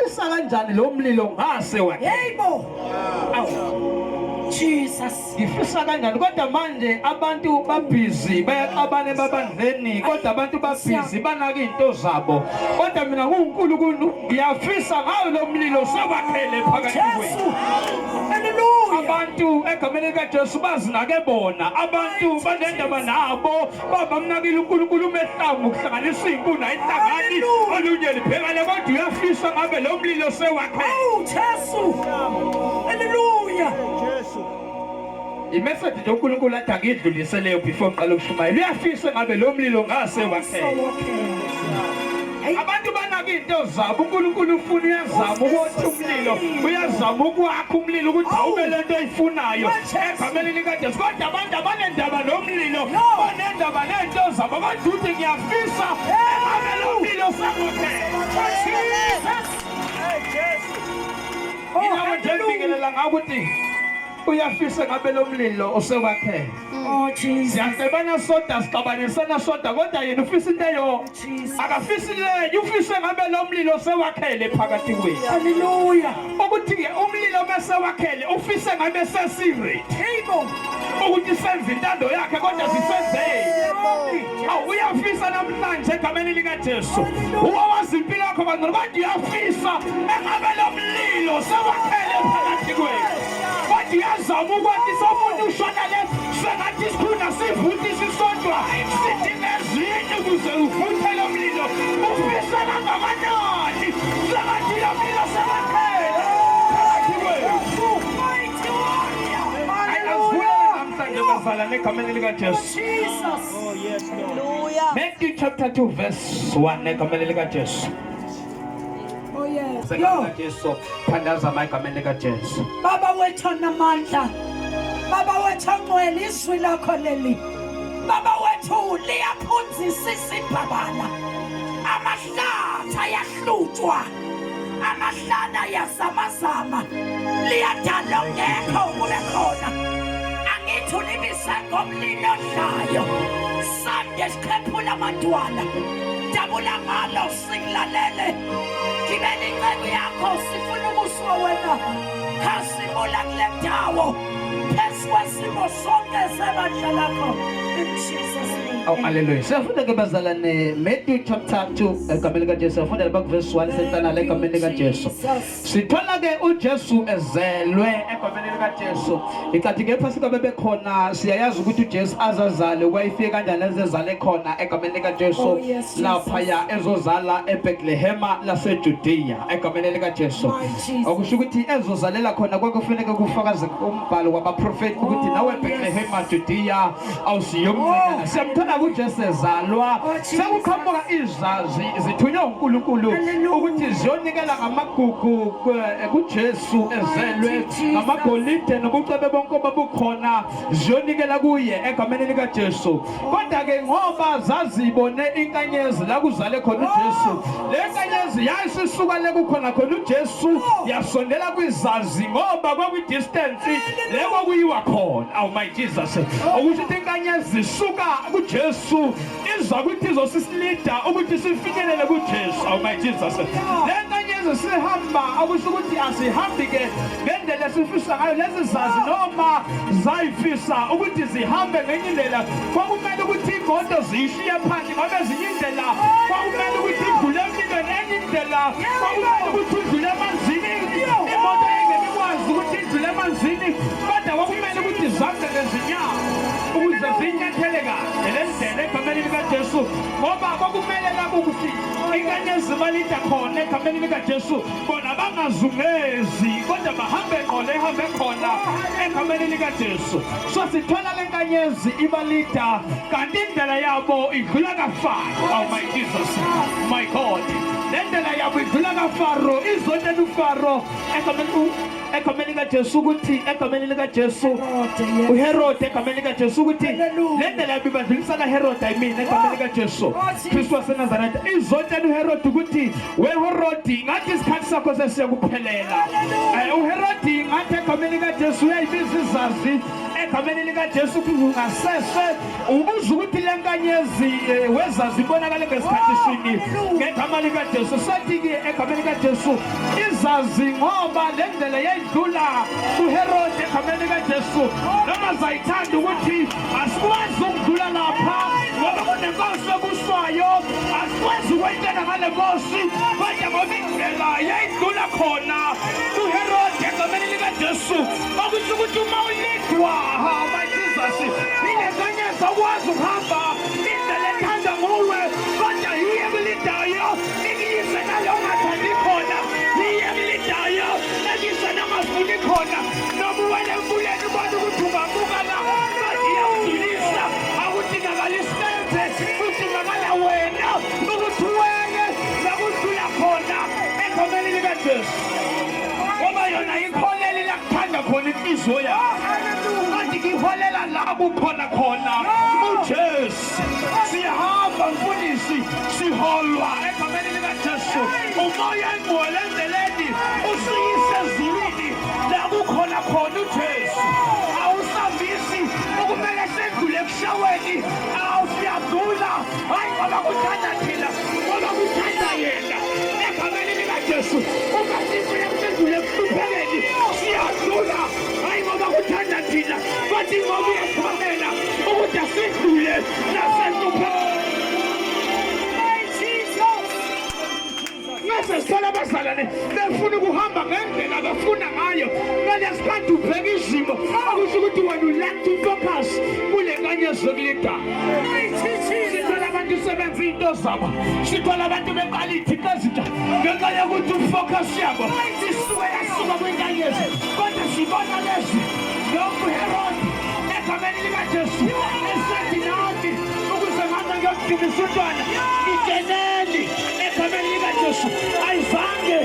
ufisa kanjani lo mlilo ngase wakhe Yebo. Jesus. ngifisa kanjani kodwa manje abantu babhizi bayaxabana ebandleni kodwa abantu babhizi banaka izinto zabo kodwa mina nguNkulunkulu ngiyafisa ngawo lo mlilo sewakhele phakathi kwethu Hallelujah. abantu egameni likaJesu bazinake bona abantu banendaba nabo babamnakile uNkulunkulu umehlangu ukuhlanganisa inkuna ehlangani olunye liphekale kodwa uyafisa ngabe lo mlilo sewakhele Oh, Jesus. Hallelujah. imessage nje uNkulunkulu athi angidluliseleyo before ngiqala ukushumayela uyafisa ngabe lo mlilo ngase wakhele abantu banaka izinto zabo uNkulunkulu ufuna uyazama ukuthi umlilo uyazama ukwakha umlilo ukuthi awube lento oyifunayo egameni likaJesu kodwa abantu abanendaba nomlilo banendaba nento zabo kodwa uthi ngiyafisa ngabe lo mlilo sawakhele inawo nje ngibingelela ngakuthi uyafisa ngabe lo mlilo osekwakhele Oh, Jesus. siyasebana soda sixabanisana soda kodwa yena ufisa into eyo akafisi leyo ufise ngabe lo mlilo sewakhele phakathi kwethu Hallelujah. ukuthi ke umlilo bese wakhele ufise ngabe sesire Yebo. ukuthi senze intando yakhe kodwa sisenzele awu uyafisa namhlanje egameni likaJesu uwawazi impilo yakho bangcolo kodwa uyafisa engabe lo mlilo sewakhele phakathi kwethu kodwa uyazama ukuthi somuntu ushona le sengathi isikhuna sivuthi sisodwa sidinga ezinye ukuze uvuthe lo mlilo ufisa kangakanani sengathi lo mlilo sewakhele phakathi kwethu Jesus. Hallelujah. Matthew chapter 2 verse 1 egameni likaJesu. Oh, yes. Egameni Yo. likaJesu thandaza egameni likaJesu. Baba wethu namandla. Baba wethu ngcwele izwi lakho leli. Baba wethu liyaphunzisa isibhabala. Amahlatha ayahlutshwa. Amahlana yazamazama. Liyadala ngekho kube khona. Angithi ulibise ngomlilo hlayo. Sande sikhephula amadwala. Dabula ngalo sikulalele. Ngibele incebo yakho sifuna ukuswa wena. Khasibula kule ndawo. Phezu kwesimo sonke sebandla lakho. In Jesus' name. Oh hallelujah. Siyafunda ke bazalwane Matthew chapter 2 egameni likaJesu. Siyafunda lapha verse 1 sentana le egameni likaJesu. Sithola ke uJesu ezelwe egameni likaJesu. Ikathi ke phasi kwabe bekhona siyayazi ukuthi uJesu azazale kwayifike kanjani ezezale khona egameni likaJesu lapha ya ezozala eBethlehem laseJudea egameni likaJesu. Okusho ukuthi ezozalela khona kwakufanele kufakaze umbhalo wabaprofeti ukuthi nawe eBethlehem Judea awusiyomncane. Siyamthola uJesu ezalwa sekuqhamuka izazi zithunywa uNkulunkulu ukuthi ziyonikela ngamagugu kuJesu ezelwe ngamagolide nobucebe bonke obabukhona ziyonikela kuye egameni likaJesu kodwa ke ngoba zazibone inkanyezi la kuzale khona uJesu le nkanyezi yayisisuka le kukhona khona uJesu yasondela kwizazi ngoba kwaku distance le kwakuyiwa khona awu my Jesus okusho ukuthi inkanyezi isuka kuJesu iza ukuthi izosisilida ukuthi sifinyelele kuJesu awu my Jesus le nkanyezi sihamba akusho ukuthi asihambi ke ngendlela esifisa ngayo lezi zazi noma zayifisa ukuthi zihambe ngenye indlela kwakumele ukuthi imoto ziyishiye phansi ngoba ezinye indlela kwakumele ukuthi idlule emlilweni enye indlela kwakumele ukuthi idlule emanzini imoto engekwazi ukuthi idlule emanzini kodwa kwakumele ukuthi zambe ngezinyawo ukuze zinyathele kahle le ndlela egameni likaJesu ngoba kwakumele lapho ukuthi inkanyezi balida khona egameni likaJesu bona bangazungezi kodwa bahambe ngqole ehambe khona egameni likaJesu so sithola le nkanyezi ibalida kanti indlela yabo idlula kaFaro oh my Jesus my God le ndlela yabo idlula kaFaro izonela uFaro egameni egameni likaJesu ukuthi egameni likaJesu Herode, yes. uHerode egameni likaJesu ukuthi Hallelujah. le ndlela yabibadlulisa kaHerode ayimini egameni likaJesu Kristu waseNazaretha izotshela uHerode ukuthi weHerode ngathi isikhathi sakho sesiyakuphelela uHerode ngathi egameni likaJesu uyayibiza izazi egameni likaJesu kungasese ubuza ukuthi lenkanyezi wezazi ibonakala ngesikhathi sini ngegama likaJesu sathi ke egameni likaJesu izazi ngoba le ndlela yayidlula uHerode egameni likaJesu noma zayithanda ukuthi asikwazi ukudlula lapha ngoba kunenkosi ebuswayo asikwazi ukwentela ngale nkosi kodwa ngoba indlela yayidlula khona uHerode egameni likaJesu okusho ukuthi uma ulidwa hamba Jesus ilenkanyezi akwazi ukuhamba indlela ethanda nguwe kodwa yiye kulidayo ikuyise nalo ongathandi khona yiye kulidayo ekuyise nangafuni khona noma uwele emfuleni ubona ukuthi ungamuka la kodwa iyakudlulisa akudingakala isibenze kudingakala wena ukuthi uwele nakudlula khona egameni likaJesu ngoba yona ikholeli lakuthanda khona inhliziyo yakho kanti ngiholela la kukhona khona uJesu sihamba mfundisi siholwa egameni likaJesu umoya engcwele endleleni usiyise ezulwini la kukhona khona uJesu awusambisi ukumele sendlule kushaweni awusiyadlula hayi ngoba kuthanda thina ngoba kuthanda yena egameni likaJesu uma sifuna sendlule kuhluphekeni siyadlula hayi ngoba kuthanda thina bathi ngoba uyasikhomela ukuthi asidlule nasenhluphekeni mase sithola abazalwane befuna ukuhamba ngendlela bafuna ngayo ngalesikhathi ubheka izimo akusho ukuthi wena ulack to focus kule nkanyezi yokulidala sithola abantu sebenza into zabo sithola abantu beqala iy'thixo ezintsha ngenxa yokuthi ufocus yabo isuke yasuka kwinkanyezi kodwa sibona lezi lokhu uHerode egameni likaJesu esethi nami ukuze ngame ngiyokugcinisa umntwana itsheneni egameni likaJesu ayizange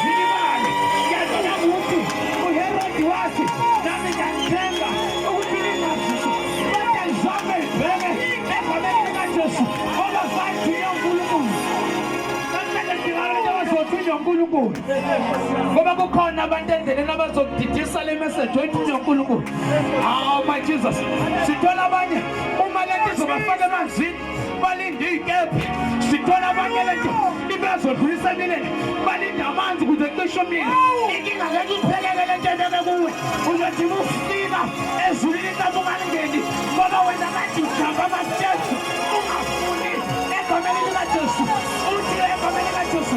zilibale ngiyazona ukuthi uHerode wathi nami ngiyalithenga ukuthi lingazisho kodwa lizame libheke egameni likaJesu ngoba zayithunywa uNkulunkulu abazothunywa uNkulunkulu ngoba kukhona abantu endleleni abazokudidisa le message oyithunywa uNkulunkulu hawu my Jesus sithola abanye uma lento izobafaka emanzini balinde iy'kephe sithola abanye lento ibezodlulisa emileni balinde amanzi ukuze kucishe umlilo inkinga ngeke iphelele lento ebeke kuwe uzothi ufika ezulwini intambo ungalingeni ngoba wena kade ujamba amasteps ungafuni egameni likaJesu uthi egameni likaJesu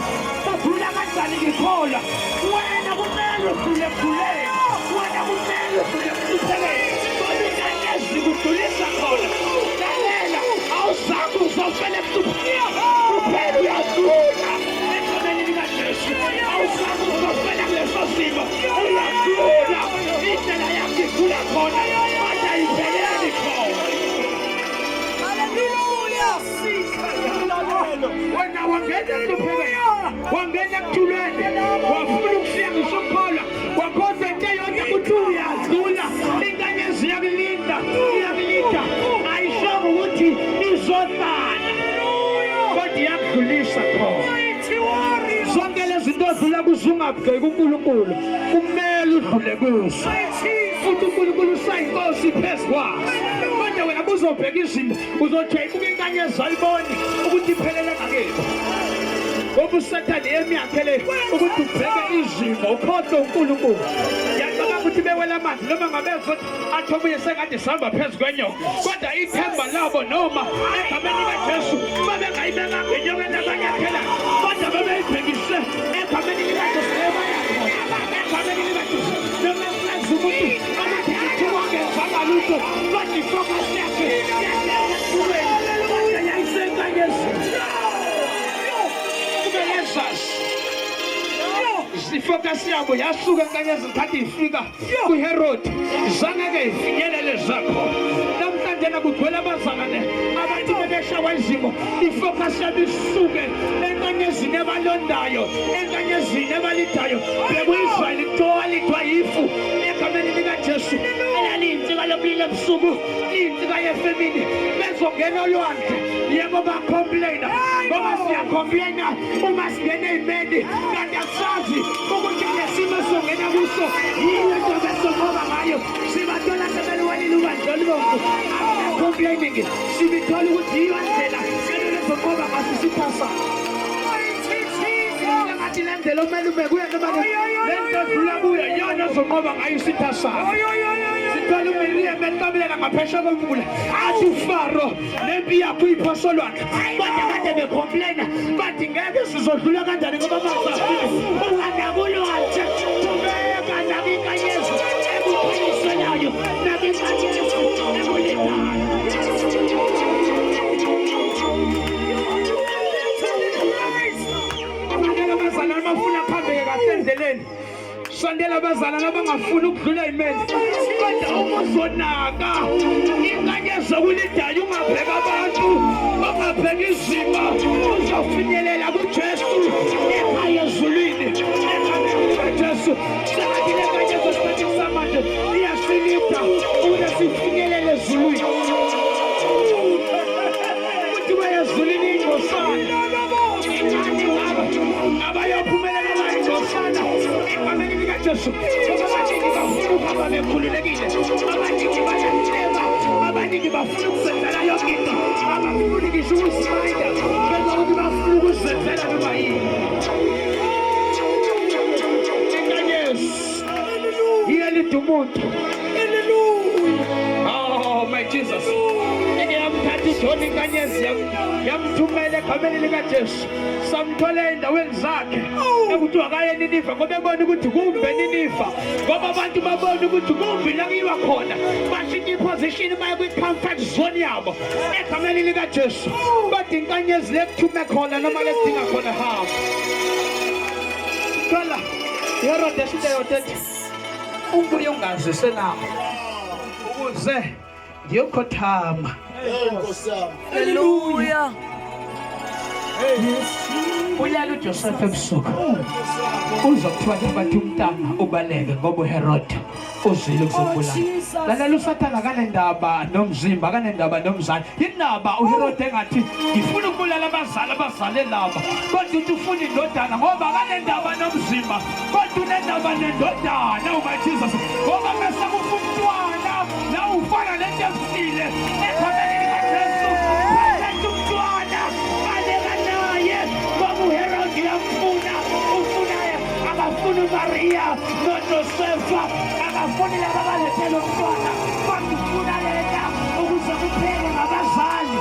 udlula kanjani ngikholwa wena kumele udlule khuleni wena kumele udlule kuhluphekeni ngoba inkanyezi kudlulisa khona lalela awuzange uzofele kuphela uyadlula egameni likaJesu awuzange uzofela kuleso simo uyadlula indlela yakho idlula khona kodwa ayipheleli khona wena wangena enhluphekweni wangena ekuthulweni wafuna ukushiya ngisokholwa wakhoza into yonke ukuthi uyadlula inkanyezi iyakulinda ayishongo ukuthi izohlala kodwa iyakudlulisa khona zonke lezi zinto odlula kuzo ungabheki uNkulunkulu kumele udlule kuzo futhi uNkulunkulu usayinkosi phezu kwazo kodwa wena buzobheka izinto uzothi ayibuke inkanyezi ayiboni ukuthi iphelele ngakephi ngoba usathane emiyakhele ukuthi ubheke izimo ukhohlwe uNkulunkulu yacabanga ukuthi bewela amanzi noma ngabezothi athobuye sengathi sihamba phezu kwenyoka kodwa ithemba labo noma egameni likaJesu babengayibeka ngenyokeni abanyakhela kodwa babeyibhekise egameni likaJesu egameni likaJesu noma kulenza umuntu ukuthi kuthiwa ngenzanga lutho kodwa ifocus yakhe kodwa yayisenkanyezi ifocus yabo yasuka enkanyezi khathi ifika kuHerode zange-ke ifinyelele zakho namhlanje nakugcwele abazalwane abantu bebeshawa izimo ifocus yabo isuke enkanyezini ebalondayo enkanyezini ebalidayo bekuIsrayeli kuthiwa walithwa ifu egameni likaJesu elaliyinsika lomlilo ebusuku liyinsika yefemini bezongena olwandle yebo bacomplaina ngoba siyacomplaina uma singena ey'meni kanti asazi ukuthi nesimo songena kuso yiyo into besonqoba ngayo sibathola sebeliwelile ubandla olubomvu complaining sibithola ukuthi yiyo ndlela sebelezonqoba ngaso isiphasa ngathi le ndlela omele ube kuyo noma le nto edlula kuyo yona ozonqoba ngayo isiphasa sithola uMiriam eqabeleka ngaphesheya komfula athi uFaro nempi yakho iyiphosolwana kodwa kade becomplaina bathi ngeke sizodlula kanjani ngoba masafile ungandakulwandle ubeka nakinkanyezi ebuphiliselayo nakinkanyezi ebulindayo abazalwane bafuna phambeke kasendleleni sondela abazalwane abangafuni ukudlula ey'meni kodwa umuzonaka inkanyezi okulindayo ungabheka abantu ungabheka izimo uzofinyelela kuJesu ekhaya ezulwini egameni likaJesu sengathi le nkanyezi esikhathini samanje iyasilida ukuze sifinyelele ezulwini ukuthi bayezulwini ingosana abayophumelela bayingosana egameni likaJesu abaningi bafuna ukuhamba bekhululekile abaningi bayahleba abaningi bafuna ukuzenzela yonke into abafuni ngisho ukusimayida benza ukuthi bafuna ukuzenzela noma yini inkanyezi iyalida umuntu oh my Jesus yamthatha uJona inkanyezi yamthumela egameni likaJesu samthola endaweni zakhe ekuthiwa kaye Niniva ngoba ebona ukuthi kumbe Niniva ngoba abantu babona ukuthi kumbi la kuyiwa khona bashintsha iposition baye kwi-comfort zone yabo egameni likaJesu kodwa inkanyezi lekuthume khona noma lekudinga khona hamba thola Herode sideyotethi umbuye ungazisenabo ukuze ngiyokhothama Hallelujah. Ulala uJoseph ebusuku uzokuthiwa bathi umntana ubaleke ngoba uHerode uzile ukuzobulala lalela uSathane akanendaba nomzimba akanendaba nomzali indaba uHerode engathi ngifuna ukubulala abazali laba kodwa uthi ufuna indodana ngoba akanendaba nomzimba kodwa unendaba nendodana uma Jesus ngoba bese kufa umntwana la ufana lento efile ekhoneni likaJesu bese umntwana baleka naye ngoba uHerode yamfuna ufunaye akafuna uMaria noJosefa akafuni laba abalethele umntwana kodwa ufuna yena ukuze kuphele ngabazali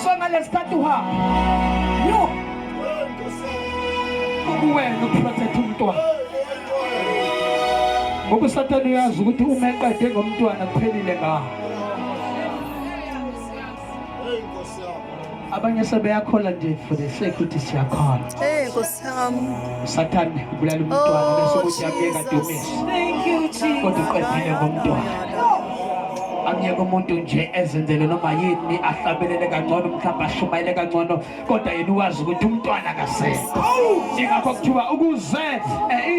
so ngalesikhathi uhamba yo uwena uprotect umntwana ngoba uSathane uyazi ukuthi uma eqede ngomntwana kuphelile ngawo abanye sebeyakhola nje for the sake ukuthi siyakhola Nkosi yami. uSathane ubulala umntwana bese ukuthi akuyeka dumisa Thank you Jesus. kodwa uqedile ngomntwana akuyeka umuntu nje ezenzele noma yini ahlabelele kangcono mhlawumbe ashumayele kangcono kodwa yena uwazi ukuthi umntwana akasekho ingakho kuthiwa ukuze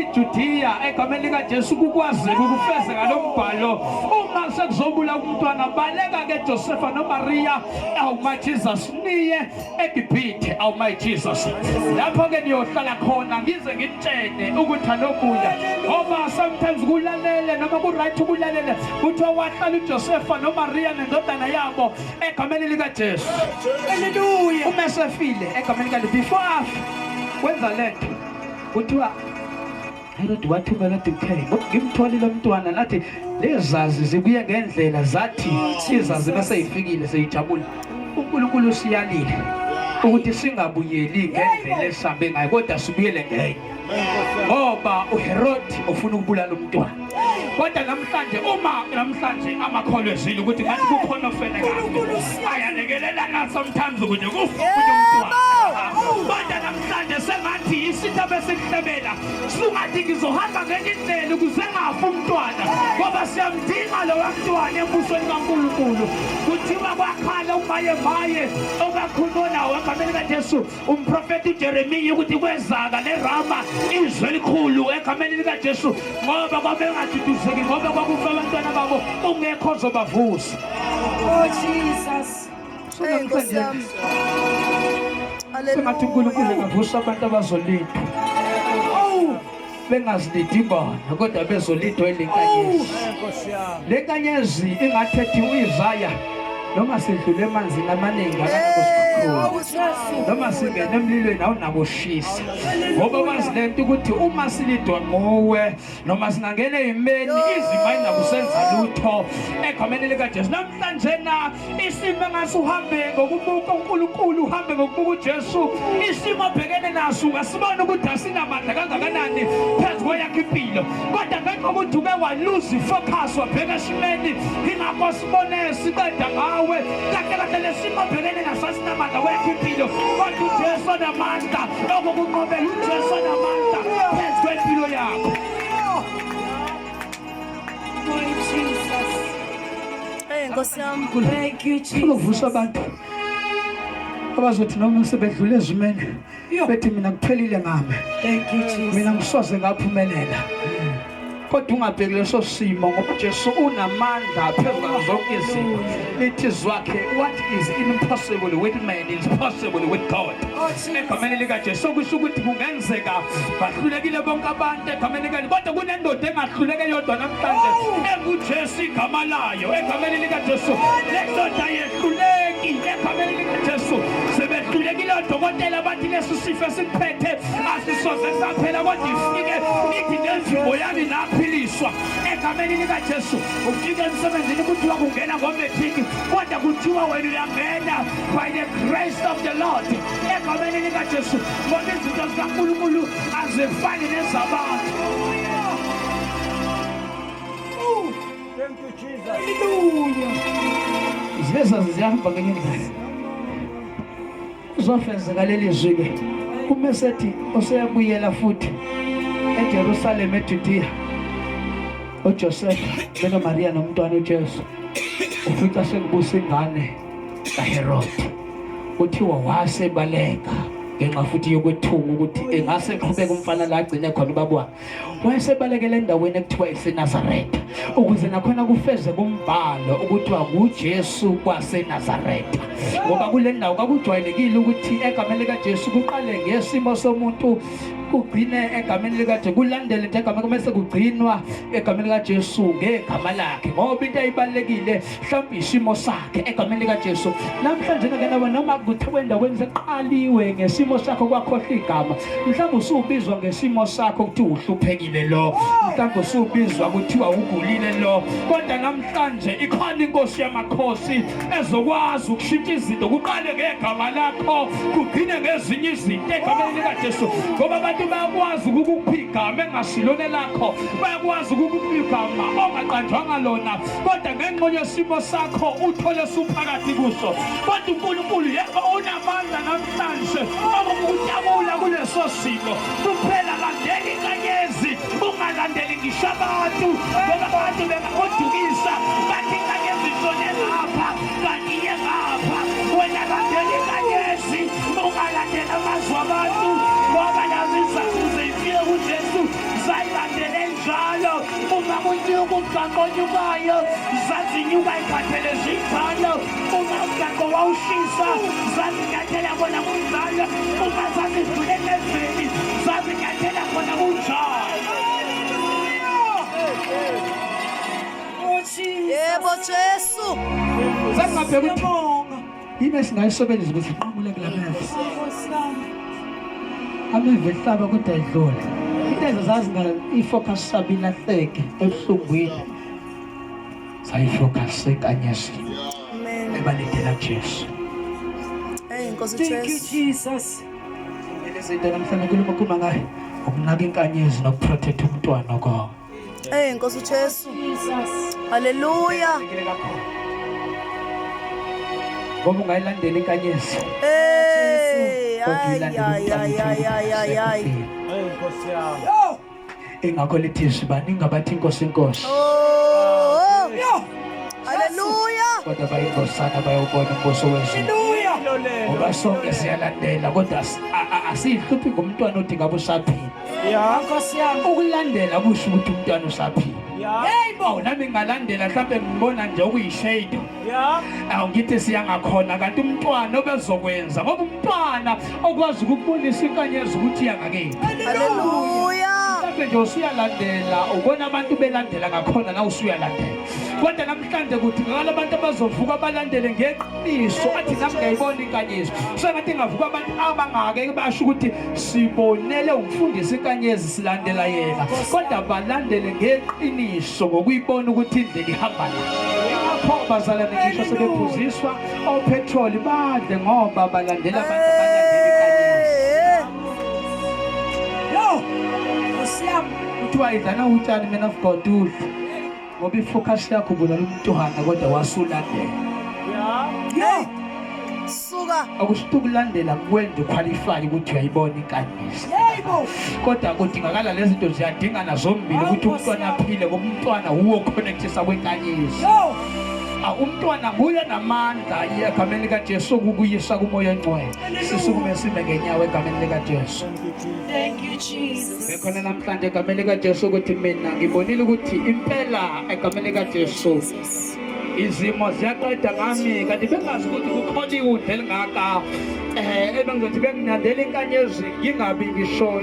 iJudiya egameni likaJesu kukwazeke ukufezeka lo mbhalo uma sekuzobula umntwana baleka ke Josefa noMaria awuma Jesus niye eGibhithe awuma Jesus lapho ke niyohlala khona ngize ngitshene ukuthi anobuya ngoba sometimes kulalele noma ku right ukulalele kuthiwa wahlala uJosefa noMaria nendodana yabo egameni likaJesu haleluya uma sefile egameni likaJesu before wenza lento kuthiwa Herod wathumela uDikhe ngimtholile umntwana nathi lezazi zibuye ngendlela zathi izazi bese ifikile seyijabula uNkulunkulu usiyalile ukuthi singabuyeli ngendlela esambe ngayo kodwa sibuyele ngenye ngoba uHerod ufuna ukubulala umntwana kodwa namhlanje amakholwa ezile ukuthi ngathi kukhona ofela ngakho ayalekelelana sometimes ukuthi kufunywe umntwana kodwa namhlanje sengathi isitha besihlebela sungathi ngizohamba ngenye indlela ukuze ngafa umntwana ngoba siyamdinga umthwalo womntwana embusweni kaNkulunkulu kuthiwa kwakhala umayemaye okakhulunywa nawo egameni likaJesu umprofeti uJeremiya ukuthi kwezaka leRama izwe elikhulu egameni likaJesu ngoba kwabengaduduzeki ngoba kwakufa abantwana babo ungekho ozobavusa. Oh Jesus. Nkosi yami. Sengathi uNkulunkulu engavusa abantu abazolinda bengazilindi bona kodwa bezolindwa elenkanyezi. Lenkanyezi ingathethi uIsaya noma sidlule emanzini amaningi akanakosikhulu noma singene emlilweni awunakushisa ngoba kwazi lento ukuthi uma silidwa nguwe noma singangena ezimeni izimo ayinakusenza lutho egameni likaJesu. Namhlanje na isimo engasuhambe ngokubuka uNkulunkulu uhambe ngokubuka uJesu isimo obhekene naso ungasibona ukuthi asinamandla kangakanani phezu kweyakho impilo kodwa ngenxa ukuthi uke waluza ifocus wabheka esimeni ingakho sibone siqeda ngawe kahle lesimo obhekene naso asinamandla kweyakho impilo kodwa uJesu onamandla okukunqobela uJesu onamandla phezu kwempilo yakho. Nkosi yami. Thank you, Jesus. Ukuvusa abantu abazothi noma sebedlule ezimeni bethi mina kuphelile ngami Thank you, Jesus. mina ngisoze ngaphumelela kodwa ungabheki leso simo ngoba uJesu unamandla phezu kwazo zonke izimo. Lithi zwakhe what is impossible with man is possible with God. Egameni likaJesu kusho ukuthi kungenzeka bahlulekile bonke abantu egameni likaJesu kodwa kunendoda engahluleke yodwa namhlanje enguJesu igama layo egameni likaJesu. Lendoda yehluleki egameni likaJesu sebehlulekile odokotela bathi leso sifo esikuphethe asisoze saphela kodwa ifike ithi nezimo yami naphiliswa egameni likaJesu. Ufike emsebenzini kuthiwa kungena ngometric kodwa kuthiwa wena uyangena by the grace of the Lord egameni likaJesu ngoba izinto zikaNkulunkulu azifani nezabantu. Thank you, Jesus. Hallelujah. Zileza ziyahamba ngenye indlela uzofezeka leli zwi ke umesethi oseyabuyela futhi eJerusalem eJudea uJoseph benoMaria nomntwana uJesu ufica sekubusa ingane kaHerode uthiwa wasebaleka ngenxa futhi yokwethunga ukuthi engase eqhubeka umfana la agcine khona ubabwa wayesebalekele endaweni ekuthiwa eseNazaretha ukuze nakhona kufeze kumbhalo ukuthi wakuJesu kwaseNazaretha ngoba kule ndawo kakujwayelekile ukuthi egameni likaJesu kuqale ngesimo somuntu kugcine egameni likaJesu kulandele nje egameni kumese kugcinwa egameni likaJesu ngegama lakhe ngoba into eyibalekile mhlawumbe isimo sakhe egameni likaJesu. Namhlanje ngena noma kuthiwa endaweni seqaliwe ngesimo sakho kwakhohlwa igama mhlawumbe usubizwa ngesimo sakho ukuthi uhluphekile lo mhlawumbe usubizwa ukuthiwa ugulile lo kodwa namhlanje ikhona inkosi yamakhosi ezokwazi ukushintsha izinto kuqale ngegama lakho kugcine ngezinye izinto egameni likaJesu ngoba abantu bayakwazi ukukuphigama engasilone lakho bayakwazi ukukuphigama ongaqanjwanga lona kodwa ngenxa yesimo sakho uthole suphakathi kuso kodwa uNkulunkulu yebo unamandla namhlanje okukutabula kuleso simo kuphela landela inkanyezi ungalandeli ngisho abantu ngoba abantu bengakudukisa bathi inkanyezi ishone ngapha kanti iye ngapha wena landela inkanyezi ungalandela amazwi abantu ngoba nazo izathu zifike kuJesu zayilandele njalo uma kunyuka umgaqo onyukayo zazinyuka ikhathele zinjalo uma umgaqo wawushisa zazinyathela khona kunjalo uma zazidlule ezweni zazinyathela khona kunjalo. Yebo Jesu. Sengabheka ukuthi yini esingayisebenzisa ukuthi iqhubule kulameva ameva ehlaba kodwa edlule into zazinga ifocus sabi lahleke ebuhlungwini sayifocus ekanyesini Amen. ebalindela Jesu. Nkosi Thank you, Jesu. Jesus. Lezinto namhlanje khuluma ngayo ukunaka inkanyezi nokuprotect umntwana kwakho. Nkosi Jesu. Jesus. Hallelujah. Ngoba ungayilandela inkanyezi kodwa uyilandela Nkosi yami. ingakho lithi baningi abathi inkosi inkosi Oh. kodwa bayingosana bayawubona umbuso wezulu. Ngoba sonke siyalandela kodwa asihluphi ngomntwana othi ngabe usaphila. Nkosi yami. Ukulandela kusho ukuthi umntwana usaphila. Yebo. Nami ngalandela mhlawumbe ngibona nje okuyishade. Ngithi siyangakhona kanti umntwana obezokwenza ngoba umntwana okwazi ukubonisa inkanyezi ukuthi yangakephi. Haleluya. Mhlawumbe nje usuyalandela ubona abantu belandela ngakhona na usuyalandela. Kodwa namhlanje kudingakala abantu abazovuka balandele ngeqiniso athi nami ngiyayibona inkanyezi. Sengathi ngavuka abantu abangake basho ukuthi sibonele umfundisi inkanyezi silandela yena. Kodwa balandele ngeqiniso ngokuyibona ukuthi indlela ihamba lapho bazalwane ngisho sebephuziswa opetrol badle ngoba balandela abantu abalandela inkanyezi. Nkosi yami. Kuthiwa idlana utshani man of God udle ngoba ifocus yakho ubulala umntwana kodwa wasulandela. Suka. Akusho ukulandela kwenza uqualify ukuthi uyayibona inkanyezi. Kodwa kudingakala lezi zinto ziyadingana zombili ukuthi umntwana aphile ngoba umntwana uwo connectisa kwenkanyezi. Umntwana nguye namandla egameni likaJesu ukuyisa kumoya ongcwele. Sisukume sime ngenyawo egameni likaJesu. Thank you, Jesus. Bekhona namhlanje egameni likaJesu ukuthi mina ngibonile ukuthi impela egameni likaJesu izimo ziyaqeda ngami kanti bengazi ukuthi kukhona ikudla elingaka ebengizothi benginandela inkanyezi ngingabi ngisho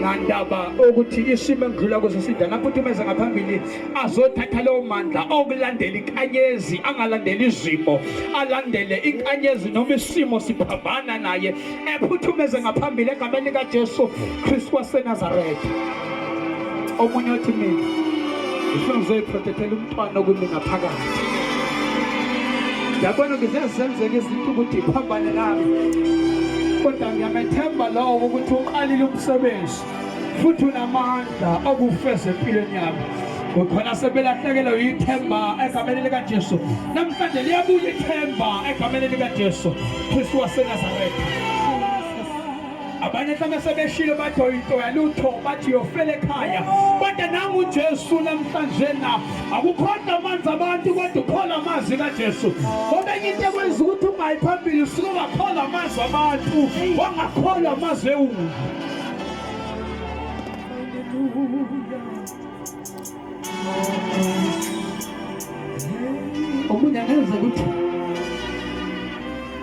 nandaba ukuthi isimo engidlula kuso sidana futhi umeze ngaphambili azothatha leyo mandla okulandela inkanyezi angalandeli izimo alandele inkanyezi noma isimo siphambana naye ephuthumeze ngaphambili egameni likaJesu Kristu waseNazaretha. Omunye uthi mina ngifuna ngizoyiprotectela umntwana okumi ngaphakathi. Yabona ngizenzenzeke izinto ukuthi iphambane nami kodwa ngiyamethemba lowo ukuthi uqalile umsebenzi futhi unamandla okufeza empilweni yami. Kukhona sebelahlekelwe yithemba egameni likaJesu. Namhlanje liyabuya ithemba egameni likaJesu Kristu waseNazaretha. Abanye mhlawumbe sebeshilo bathi into yalutho bathi yofela ekhaya kodwa nangu uJesu namhlanje na akukhoda amanzi abantu kodwa ukhola amazwi kaJesu. Ngoba enye into ekwenza ukuthi ungayi phambili usuke wakhola amazwi abantu wangakhola amazwi ewulo. Omunye angenza ukuthi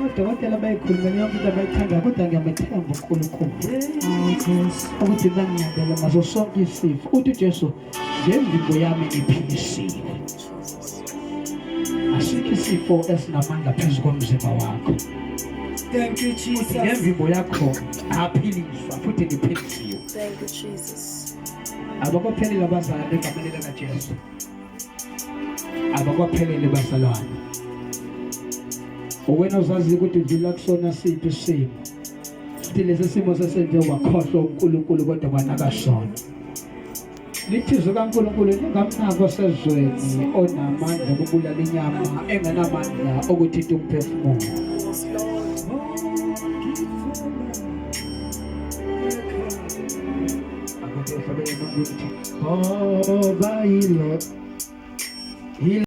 odokotela bayikhulumela yonke into abayithanda kodwa ngiyamethemba uNkulunkulu ukuthi bangilandela ngaso sonke isifo. Uthi uJesu ngemvimbo yami iphilisiwe. Asikho isifo esinamandla phezu komzimba wakho. Thank you, Jesus. Ngemvimbo yakho aphiliswa futhi niphilisiwe. Thank you, Jesus. Abakuphelele abazalwane egameni likaJesu. Abakuphelele bazalwane. Uwena uzazi ukuthi udlula kusona siphi isimo. Futhi lesi simo sesenze wakhohlwa uNkulunkulu kodwa kwanakasona. Lithizwe kaNkulunkulu lingamnako sezweni onamandla okubulala inyama engenamandla okuthinta umphefumulo. Yes, Lord. Akukho ukuthi oh bayilo